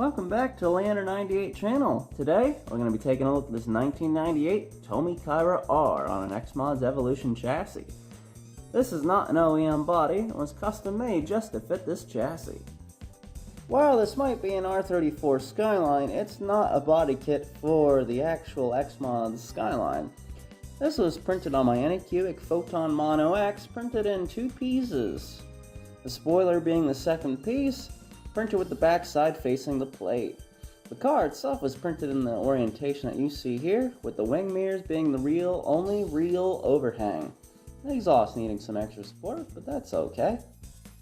Welcome back to Leander 98 channel. Today, we're going to be taking a look at this 1998 Tomy Kaira R on an X-Mods Evolution chassis. This is not an OEM body, it was custom made just to fit this chassis. While this might be an R34 Skyline, it's not a body kit for the actual X-Mods Skyline. This was printed on my Anycubic Photon Mono X, printed in two pieces. The spoiler being the second piece, printed with the back side facing the plate. The car itself was printed in the orientation that you see here, with the wing mirrors being the only real overhang. The exhaust needing some extra support, but that's okay.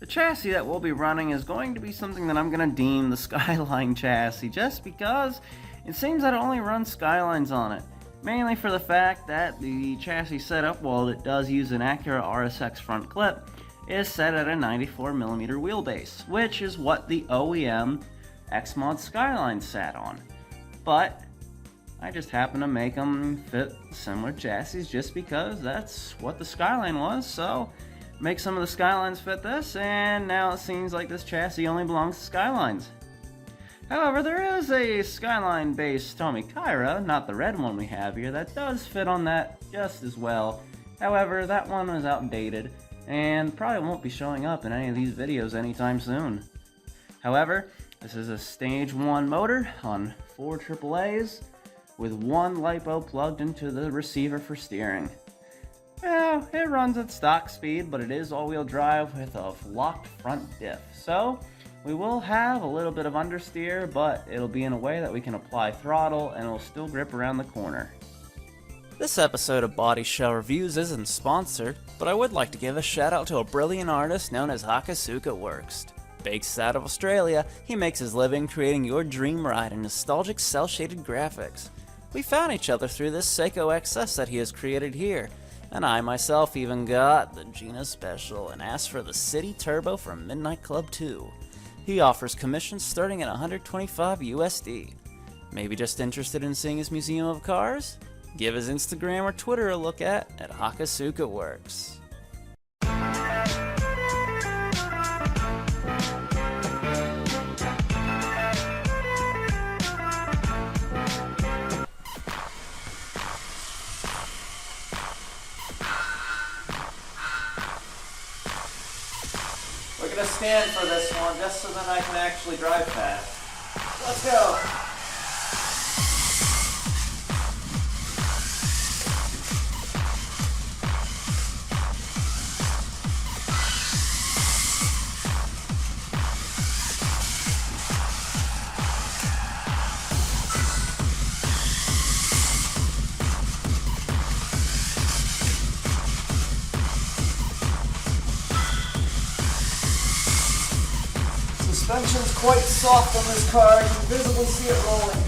The chassis that we'll be running is going to be something that I'm going to deem the Skyline chassis, just because it seems that it only runs Skylines on it. Mainly for the fact that the chassis setup, while it does use an Acura RSX front clip, is set at a 94mm wheelbase, which is what the OEM X-Mod Skyline sat on. But I just happen to make them fit similar chassis just because that's what the Skyline was, so make some of the Skylines fit this, and now it seems like this chassis only belongs to Skylines. However, there is a Skyline-based Tomy Kaira, not the red one we have here, that does fit on that just as well. However, that one was outdated, and probably won't be showing up in any of these videos anytime soon. However, this is a stage 1 motor on 4 AAAs with one LiPo plugged into the receiver for steering. Well, it runs at stock speed, but it is all-wheel drive with a locked front diff. So, we will have a little bit of understeer, but it'll be in a way that we can apply throttle and it'll still grip around the corner. This episode of Body Shell Reviews isn't sponsored, but I would like to give a shout out to a brilliant artist known as Hakasuka Works. Based out of Australia, he makes his living creating your dream ride in nostalgic cel-shaded graphics. We found each other through this Seiko XS that he has created here, and I myself even got the Gina Special and asked for the City Turbo from Midnight Club 2. He offers commissions starting at 125 USD. Maybe just interested in seeing his museum of cars? Give his Instagram or Twitter a look at Hakasuka Works. We're gonna stand for this one just so that I can actually drive fast. Let's go! Suspension's quite soft on this car, you can visibly see it rolling.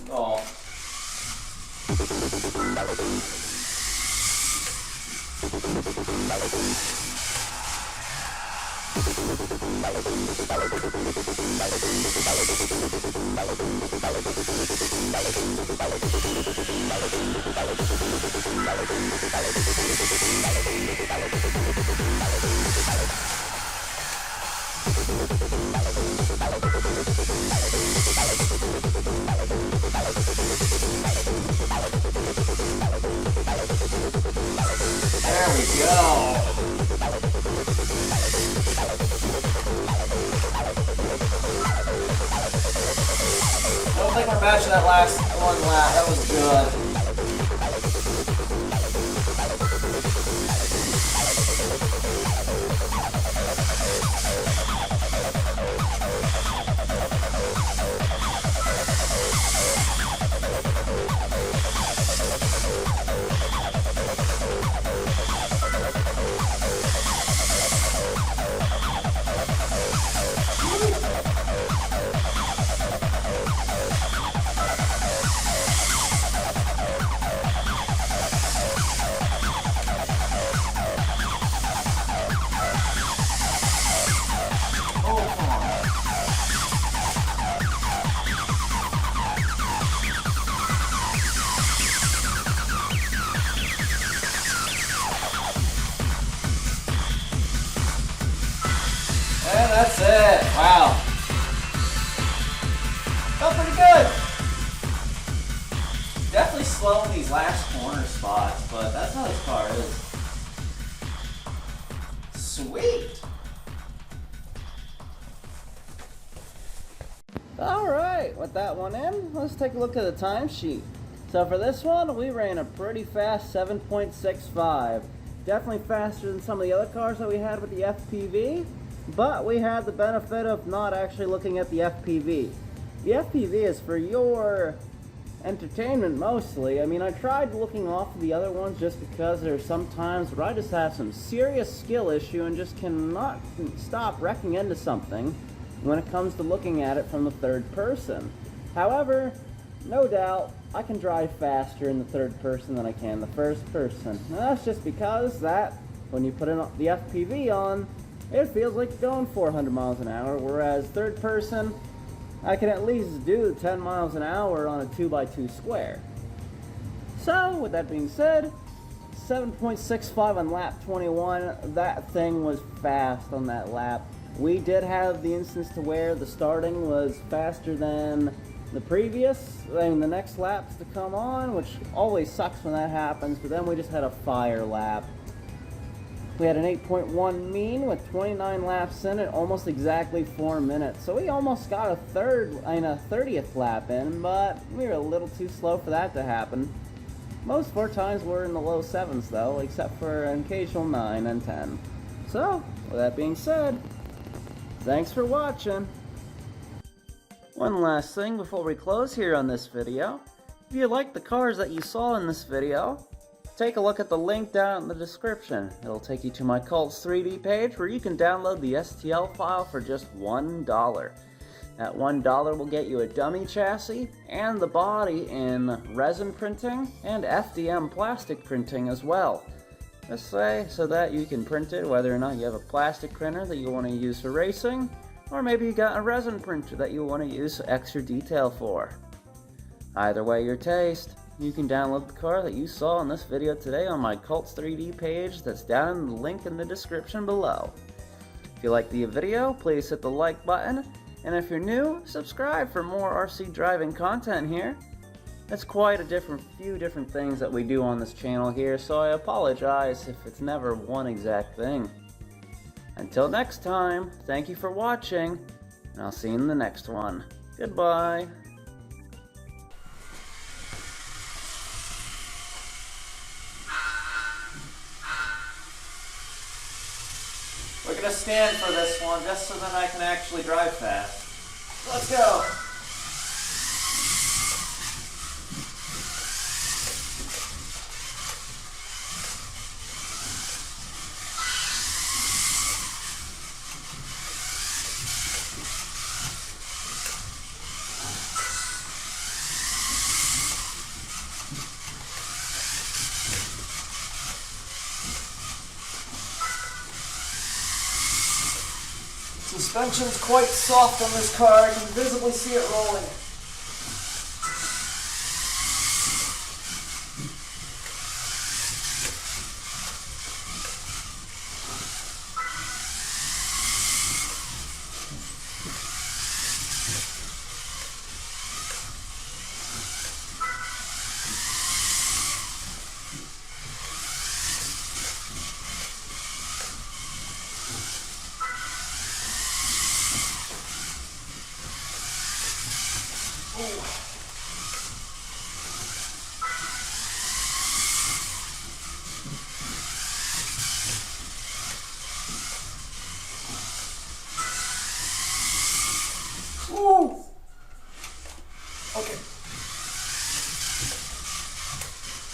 Oh. There we go. I don't think we're matching that last one lap. That was good. And that's it. Wow. Felt pretty good. Definitely slow in these last corner spots, but that's how this car is. Sweet. Alright, with that one in, let's take a look at the timesheet. So for this one, we ran a pretty fast 7.65. Definitely faster than some of the other cars that we had with the FPV. But we had the benefit of not actually looking at the FPV. The FPV is for your entertainment mostly. I mean, I tried looking off of the other ones just because there's some times where I just have some serious skill issue and just cannot stop wrecking into something when it comes to looking at it from the third person. However, no doubt, I can drive faster in the third person than I can the first person. And that's just because that, when you put in the FPV on, it feels like you're going 400 miles an hour, whereas third person, I can at least do 10 miles an hour on a 2x2 square. So, with that being said, 7.65 on lap 21, that thing was fast on that lap. We did have the instance to where the starting was faster than the previous, the next laps to come on, which always sucks when that happens, but then we just had a fire lap. We had an 8.1 mean with 29 laps in it, almost exactly 4 minutes. So we almost got a 30th lap in, but we were a little too slow for that to happen. Most of our times were in the low 7s though, except for an occasional 9 and 10. So, with that being said, thanks for watching. One last thing before we close here on this video. If you like the cars that you saw in this video, take a look at the link down in the description. It'll take you to my Cults 3D page where you can download the STL file for just $1. That $1 will get you a dummy chassis and the body in resin printing and FDM plastic printing as well. This way so that you can print it whether or not you have a plastic printer that you want to use for racing, or maybe you got a resin printer that you want to use extra detail for. Either way your taste. You can download the car that you saw in this video today on my Cults 3D page that's down in the link in the description below. If you liked the video, please hit the like button, and if you're new, subscribe for more RC driving content here. It's quite a few different things that we do on this channel here, so I apologize if it's never one exact thing. Until next time, thank you for watching, and I'll see you in the next one. Goodbye. We're going to stand for this one just so that I can actually drive fast. Let's go! Suspension's quite soft on this car. I can visibly see it rolling. Ooh. Okay.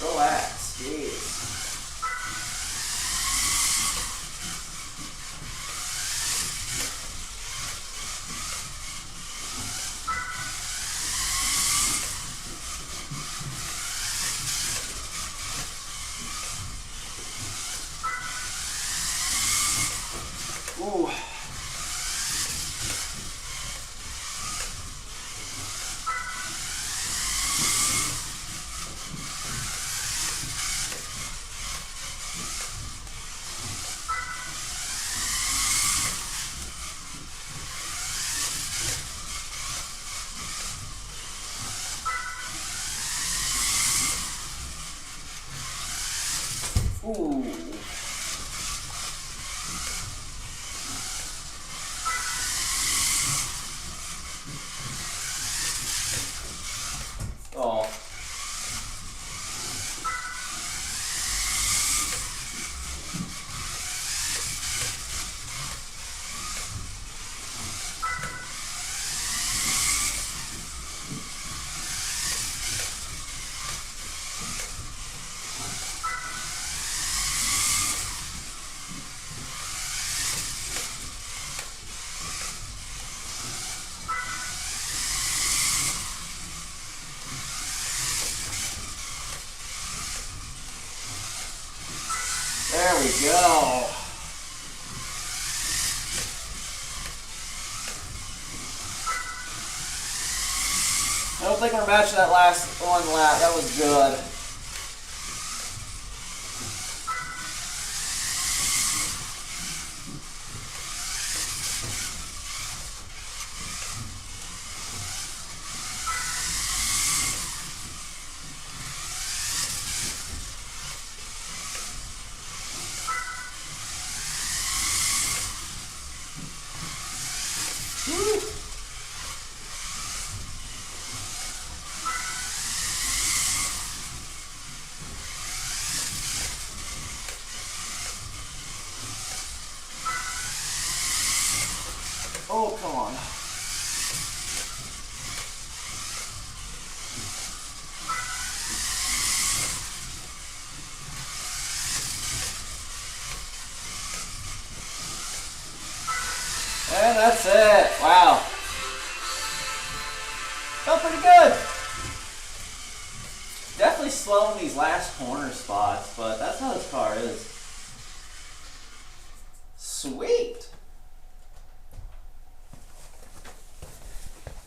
Relax, jeez. Ooh. Ooh. Oh. There we go. I don't think we're matching that last one lap. That was good. Oh, come on. And that's it. Wow. Felt pretty good. Definitely slow in these last corner spots, but that's how this car is. Sweet.